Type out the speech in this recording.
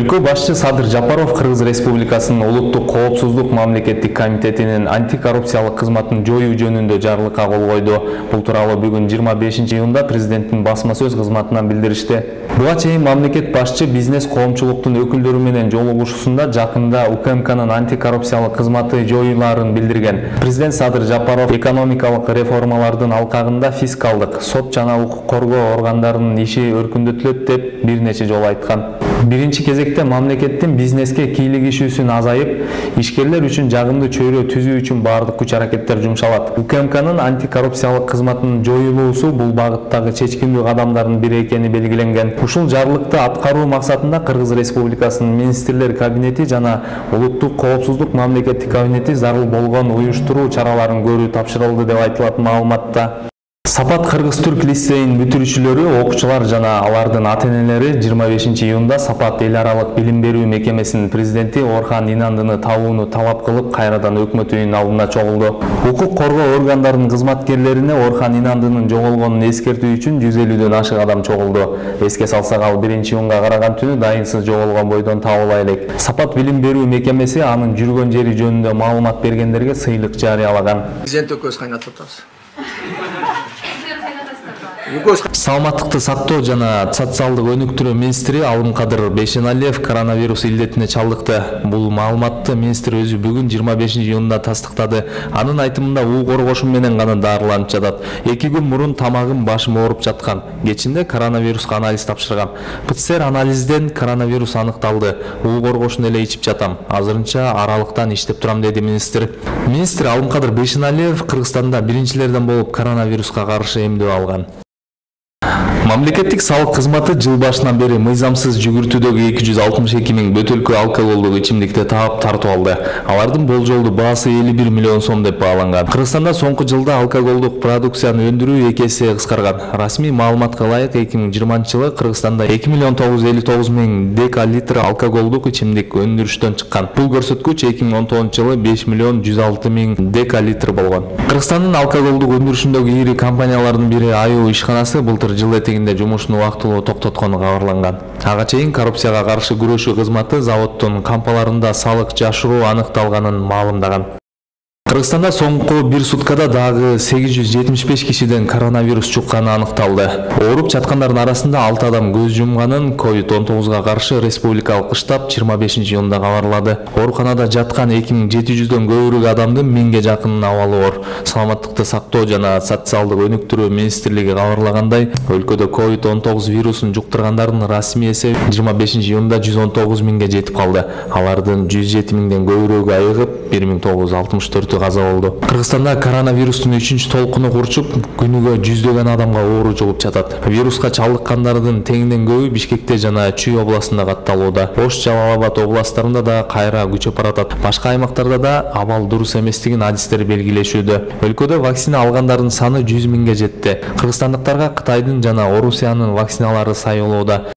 Өлкө башчы Садыр Жапаров Кыргыз Республикасынын Улуттук коопсуздук мамлекеттик комитетинин антикоррупциялык кызматын жоюу жөнүндө жарлыкка кол койду. Бул тууралуу бүгүн 25-июнда президенттин басма сөз кызматынан билдиришти. Буга чейин мамлекет башчы бизнес коомчулуктун өкүлдөрү менен жолугушуусунда жакында УКМКнын антикоррупциялык кызматы жоюлаарын билдирген. Президент Садыр Жапаров экономикалык реформалардын алкагында фискалдык, сот жана укук коргоо органдарынын иши өркүндөтүлөт деп бир нече жолу айткан. Биринчи кезекте мамлекеттин бизнеске кийлигишүүсүн азайып, ишкерлер үчүн жагымдуу чөйрө түзүү үчүн баардык күч-аракеттер жумшалат. УКМКнын антикоррупциялык кызматынын жоюлуусу бул багыттагы чечкиндүү кадамдардын бири экени белгиленген. Ушул жарлыкты аткаруу максатында Кыргыз Республикасынын министрлер кабинети жана Улуттук коопсуздук мамлекеттик комитети зарыл болгон уюштуруу чараларын көрүү тапшырылды деп айтылат маалыматта. Сапат Кыргыз-Түрк лицейин бүтүрүүчүлөрү, окуучулар жана алардын ата-энелери 25-июнда Сапат эл аралык билим берүү мекемесинин президенти Орхан Инандыны табууну талап кылып, кайрадан өкмөт үйүнүн алдына чогулду. Укук коргоо органдарынын кызматкерлерине Орхан Инандынын жоголгонун эскертүү үчүн 150дөн ашык адам чогулду. Эске салсак, ал 1-июнга караган түнү дайынсыз жоголгон бойдон табыла элек. Сапат билим берүү мекемеси анын жүргөн жери жөнүндө маалымат бергендерге сыйлык жарыялаган. Президент өкөз кайнатып атабыз. Саламаттыкты сактоо жана социалдык өнүктүрүү министри Алымкадыр Бейшеналиев коронавирус илдетине чалдыкты. Бул маалыматты министр өзү бүгүн 25-июнда тастыктады. Анын айтымында уу коргошум менен гана дарыланып жатат. 2 күн мурун тамагым, башым ооруп жаткан. Кечинде коронавируска анализ тапшыргам. ПЦР анализден коронавирус аныкталды. уу коргошун эле ичип жатам. Азырынча аралыктан иштеп турам, деди министр. Министр Алымкадыр Бейшеналиев Кыргызстанда биринчилерден болуп коронавируска каршы эмдөө алган. Мамлекеттик салык кызматы жыл башынан бери мыйзамсыз жүгүртүүдөгү 262 000 бөтөлкө алкоголдук ичимдикти таап тартып алды. Алардын болжолдуу баасы 51 миллион сом деп бааланган. Кыргызстанда соңку жылда алкоголдук продукцияны өндүрүү 2 эсе кыскарган. Расмий маалыматка ылайык 2020-жылы Кыргызстанда 2 959 000 декалитр алкоголдук ичимдик өндүрүштөн чыккан. Бул көрсөткүч 2019-жылы 5 106 000 декалитр болгон. Кыргызстандын алкоголдук өндүрүшүндөгү ири компаниялардын бири АЮ ишканасы былтыр жыл этегинде жумушун убактылуу токтоткону кабарланган. Ага чейин коррупцияга каршы күрөшүү кызматы заводдун кампаларында салык жашыруу аныкталганын маалымдаган. Кыргызстанда соңку бир суткада дагы 875 кишиден коронавирус чукканы аныкталды. Ооруп жаткандардын арасында 6 адам көз жумганын COVID-19 каршы республикалык штаб 25-июнда кабарлады. Ооруканада жаткан 2700дөн көбүрөөк адамдын 1000ге жакынын абалы оор. Саламаттыкты сактоо жана социалдык өнүктүрүү министрлиги кабарлагандай, өлкөдө COVID-19 вирусун жуктургандардын расмий эсеби 25-июнда 119 000ге жетип калды. Алардын 107 000ден көбүрөөгү айыгып, 1964 каза болду. Кыргызстанда коронавирустун 3-чү толкуну курчуп, күнүгө жүздөгөн адамга оору жугуп жатат. Вируска чалдыккандардын теңден көбү Бишкекте жана Чүй областында катталууда. Ош, Жалал Абад областтарында да кайра күчөп баратат. Башка аймактарда да абал дурус эместигин адистер белгилешүүдө. Өлкөдө вакцина алгандардын саны 100 000ге жетти. Кыргызстандыктарга Кытайдын жана Орусиянын вакциналары сайылууда.